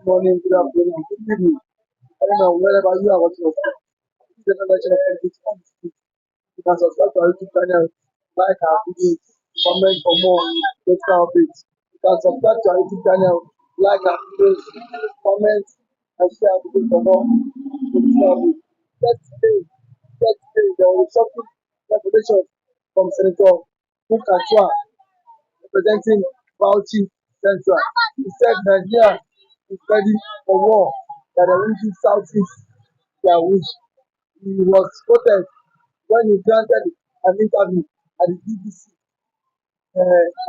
morning, good afternoon, good evening. I don't know wherever you are watching us. This is another channel of politics on the street. You can subscribe to our YouTube channel, like our videos, comment for more political updates. You can subscribe to our YouTube channel, like our videos, comment and share our videos for more political updates. Yesterday, there was a shocking revelation from Senator Bulkachuwa representing Bauchi Central. He said Nigeria is ready for war, that the region southeast their wish. He was quoted when he granted an interview at the BBC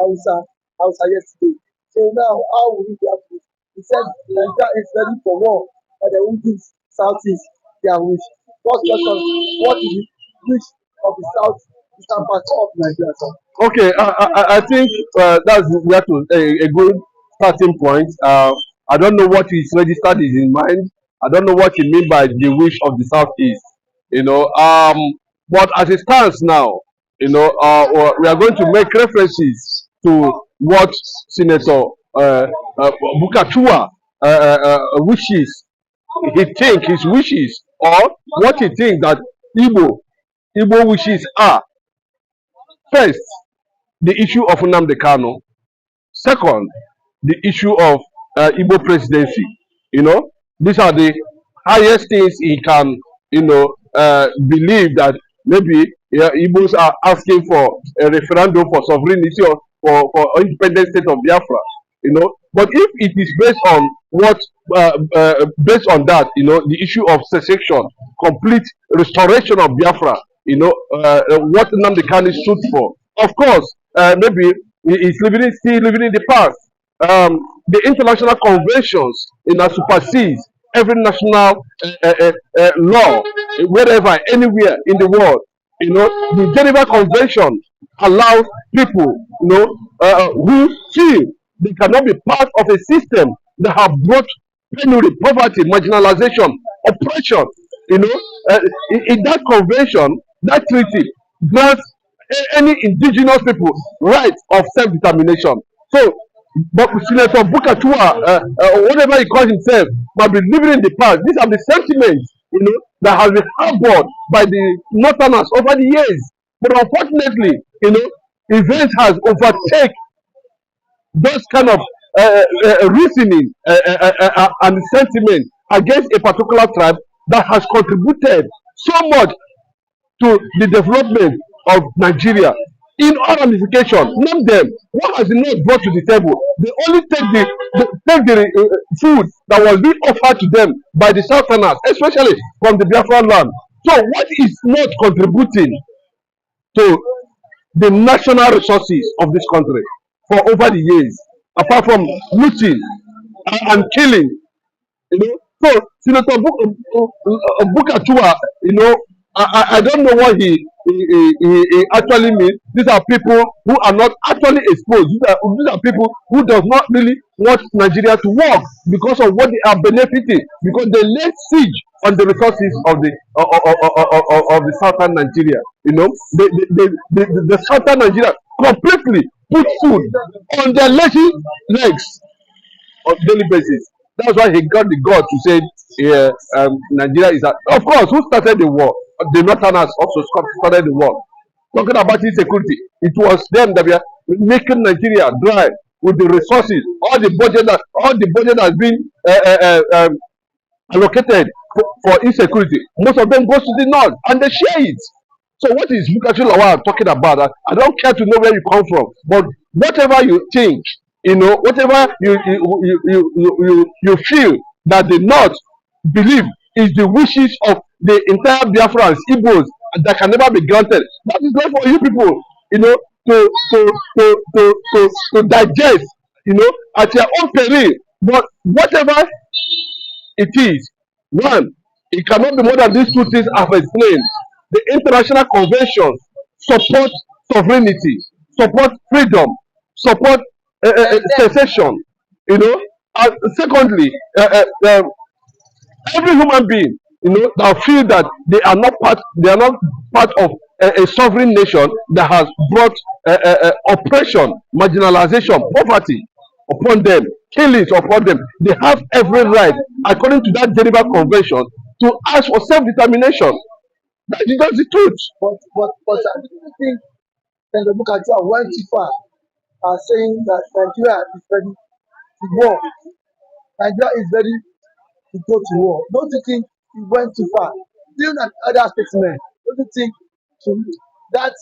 Hausa yesterday. So now, how will he react to it? He said Nigeria is ready for war, that the region southeast their wish. First question: what is the wish of the southeastern part of Nigeria, sir? Okay, I think that's where to a good starting point. I don't know what is registered is in mind. I don't know what you mean by the wish of the southeast. You know, but as it stands now, we are going to make references to what Senator Bulkachuwa wishes. His wishes, or what he thinks that Igbo wishes are. First, the issue of Nnamdi Kanu. Second, the issue of Igbo presidency. These are the highest things he can, believe that maybe Igbos are asking for a referendum for sovereignty or for independent state of Biafra. But if it is based on based on that, the issue of secession, complete restoration of Biafra, what Nnamdi Kanu stood for. Of course, maybe he is still living in the past. The international conventions, supersedes every national law, wherever, anywhere in the world. The Geneva Convention allows people, who feel they cannot be part of a system that have brought penury, poverty, marginalization, oppression. In that convention, that treaty grants any indigenous people right of self-determination. So, but Senator Bulkachuwa, whatever he calls himself, might be living in the past. These are the sentiments, that has been harbored by the Northerners over the years. But unfortunately, events has overtaken those kind of reasoning and sentiment against a particular tribe that has contributed so much to the development of Nigeria. In all ramifications, name them. What has the North brought to the table? They only take the food that was being offered to them by the Southerners, especially from the Biafra land. So what is not contributing to the national resources of this country for over the years, apart from looting and killing? So Senator Bulkachuwa, I don't know what he actually means. These are people who are not actually exposed. These are people who does not really want Nigeria to work because of what they are benefiting, because they lay siege on the resources of the southern Nigeria. The southern Nigeria completely put food on their lazy legs on daily basis. That's why he got the God to say Nigeria is of course, who started the war? The Northerners also started the war. Talking about insecurity, it was them that were making Nigeria dry with the resources. All the budget has been allocated for insecurity. Most of them goes to the north and they share it. So what is Bulkachuwa talking about? I don't care to know where you come from, but whatever you think, whatever you feel that the North believe is the wishes of the entire Biafrans, Igbos, that can never be granted. That is not for you people, to digest, at your own peril. But whatever it is, one, it cannot be more than these two things I've explained. The international conventions support sovereignty, support freedom, support secession. And secondly, every human being, that feel that they are not part of a sovereign nation that has brought oppression, marginalization, poverty upon them, killings upon them. They have every right, according to that Geneva Convention, to ask for self-determination. That's the truth. But I don't think the Bulkachuwa went too far, saying that Nigeria is ready to war. Nigeria is ready to go to war. Don't you think he went too far? Even an other statement, don't you think to, that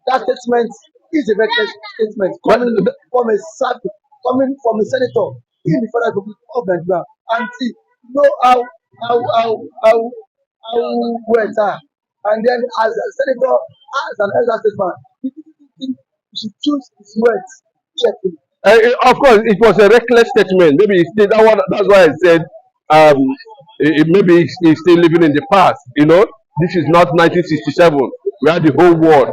that statement is a reckless statement But coming from a senator in the Federal Republic of Nigeria? And see, you know how words are. And then as a senator, as an elder statesman, he didn't think he should choose his words carefully. of course, it was a reckless statement. Maybe it's still, that one, that's why I said um, maybe he's still living in the past. This is not 1967, where the whole world,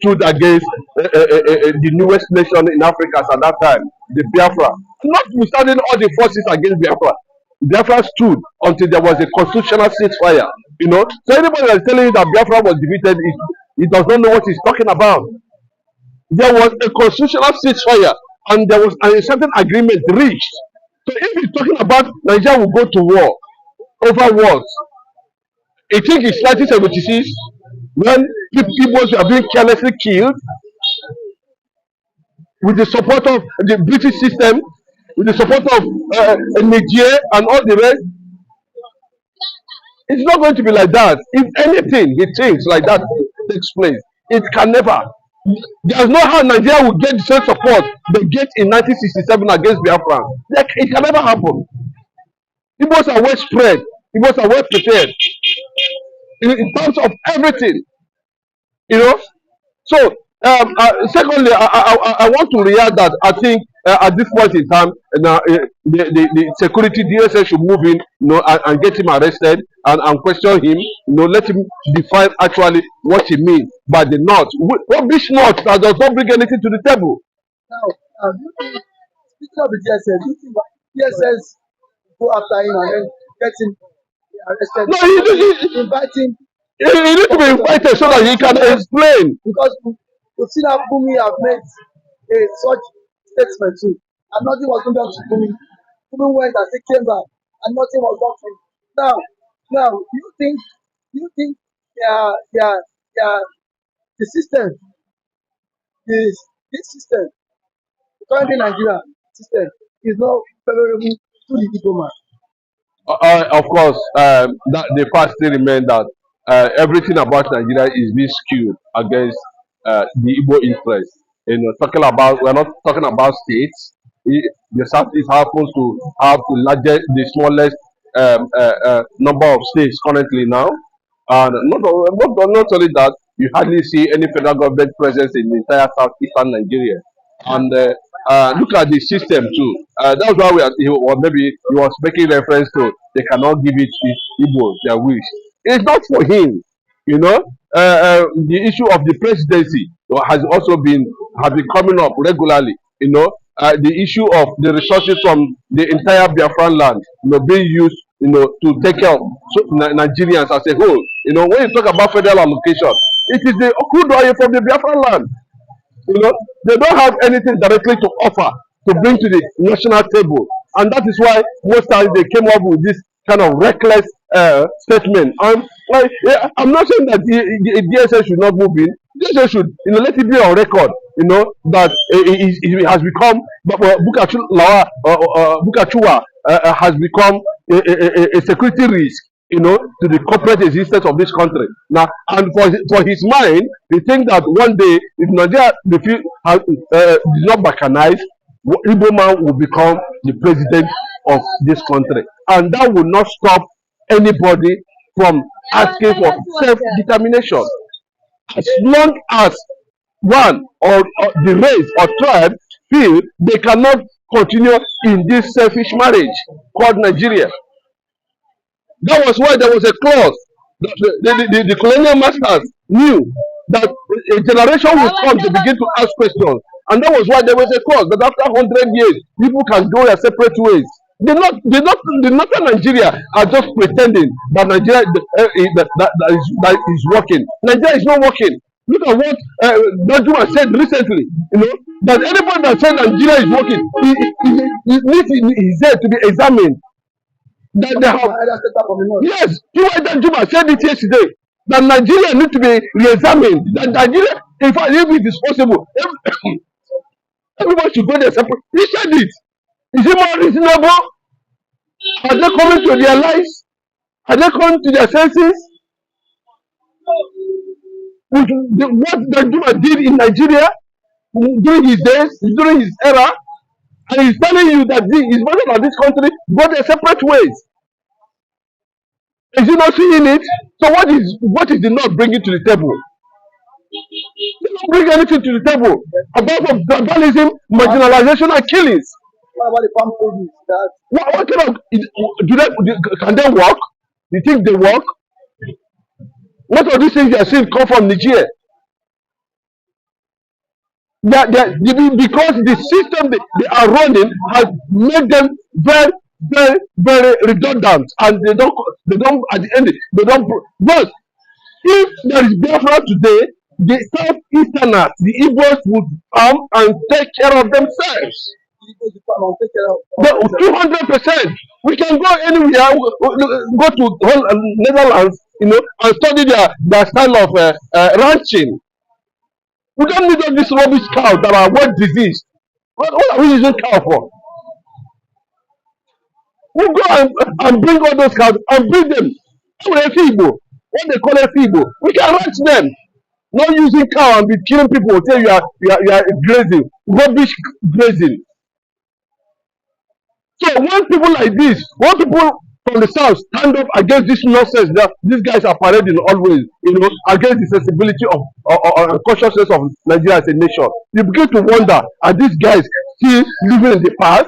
stood against the newest nation in Africa at that time, the Biafra. Notwithstanding all the forces against Biafra, Biafra stood until there was a constitutional ceasefire. So anybody that's telling you that Biafra was defeated, he does not know what he's talking about. There was a constitutional ceasefire and there was a certain agreement reached. So if he's talking about Nigeria will go to war over what? I think it's 1976 when people were being carelessly killed with the support of the British system, with the support of Niger and all the rest. It's not going to be like that. If anything, he thinks like that takes place, it can never. There's no how Nigeria will get the same support they get in 1967 against Biafra. It can never happen. Igbos are well spread. Igbos are well prepared in terms of everything. You know. So, secondly, I want to react that I think at this point in time, the security DSS should move in, and get him arrested and question him, let him define actually what he means by the North. What this North that does not bring anything to the table? Now, speaking of the DSS, do you think DSS go after him and then get him arrested? No, Invite him he needs to be invited so that he can explain. because we've seen how Bumi have made a such statement too, and nothing was done to Bumi. Bumi went and he came back, and nothing was done to him. Now, do you think the system is this system, the current Nigeria system, is not favorable to the diplomat? Of course, that the fact still remain that everything about Nigeria is being skewed against the Igbo interest. Talking about, we're not talking about states. The Southeast happens to have the smallest number of states currently now, and not only that, you hardly see any federal government presence in the entire southeastern Nigeria. And look at the system too. That's why or maybe he was making reference to they cannot give it to Igbo their wish. It's not for him, you know. The issue of the presidency has been coming up regularly. The issue of the resources from the entire Biafran land, being used, to take care of Nigerians as a whole. When you talk about federal allocation, it is the crude oil from the Biafran land. They don't have anything directly to offer to bring to the national table, and that is why most times they came up with this kind of reckless statement. And yeah, I'm not saying that the DSS should not move in. DSS should, let it be on record, that it has become Bulkachuwa has become a security risk, to the corporate existence of this country. Now, and for his mind, he thinks that one day, if Nigeria is not balkanized, Igbo man will become the president of this country, and that will not stop anybody from asking for self-determination. As long as one or the race or tribe feel they cannot continue in this selfish marriage called Nigeria. That was why there was a clause. The colonial masters knew that a generation will come to begin to ask questions. And that was why there was a clause that after 100 years, people can go their separate ways. The northern Nigeria are just pretending that Nigeria that is working. Nigeria is not working. Look at what Dajuma said recently. You know that anybody that said Nigeria is working, he needs his head to be examined. That they Coming from have either state from the north. yes, Tiwa Dajuma said it yesterday that Nigeria need to be re-examined. That Nigeria, in fact, if it is possible, everybody should go there separate. He said it. Is it more reasonable? Are they coming to their lives? Are they coming to their senses? With what Dajuma did in Nigeria during his days, during his era, and he's telling you that he's better than this country go their separate ways. Is he not seeing it? So what is the not bringing to the table? They don't bring anything to the table apart from tribalism, marginalization, and killings. What about the farm produce that What kind of can they work? You think they work? Most of these things you are seeing come from Nigeria. Because the system they are running has made them very, very, very redundant, and they don't at the end they don't. But if there is BiAFRA today, the Southeasterners, the Igbos would come and take care of themselves. people to farm and take care of The themselves? 200%. We can go anywhere, go to whole Netherlands, and study their style of ranching. We don't need all these rubbish cows that are well diseased. What are we using cow for? We go and bring all those cows and breed them. What they call a feeble. We can ranch them. Not using cow and be killing people. Say you are grazing, rubbish grazing. So when people like this, when people from the south stand up against this nonsense that these guys are parading always, against the sensibility and consciousness of Nigeria as a nation, you begin to wonder: are these guys still living in the past?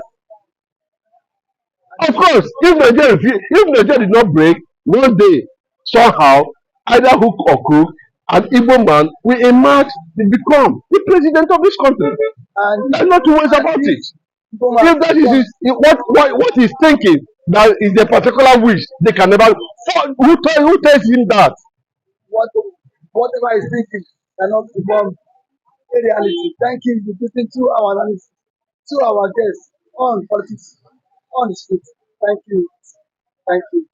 Of course, if Nigeria did not break, one day somehow either hook or crook, an Igbo man will emerge to become the president of this country. And There's not two ways about if it. people If that is what he's thinking, that is a particular wish, they can never. Who tells him that? what whatever is thinking cannot become a reality. Thank you. You've listened to our analysis, to our guests on politics on the street. Thank you. Thank you.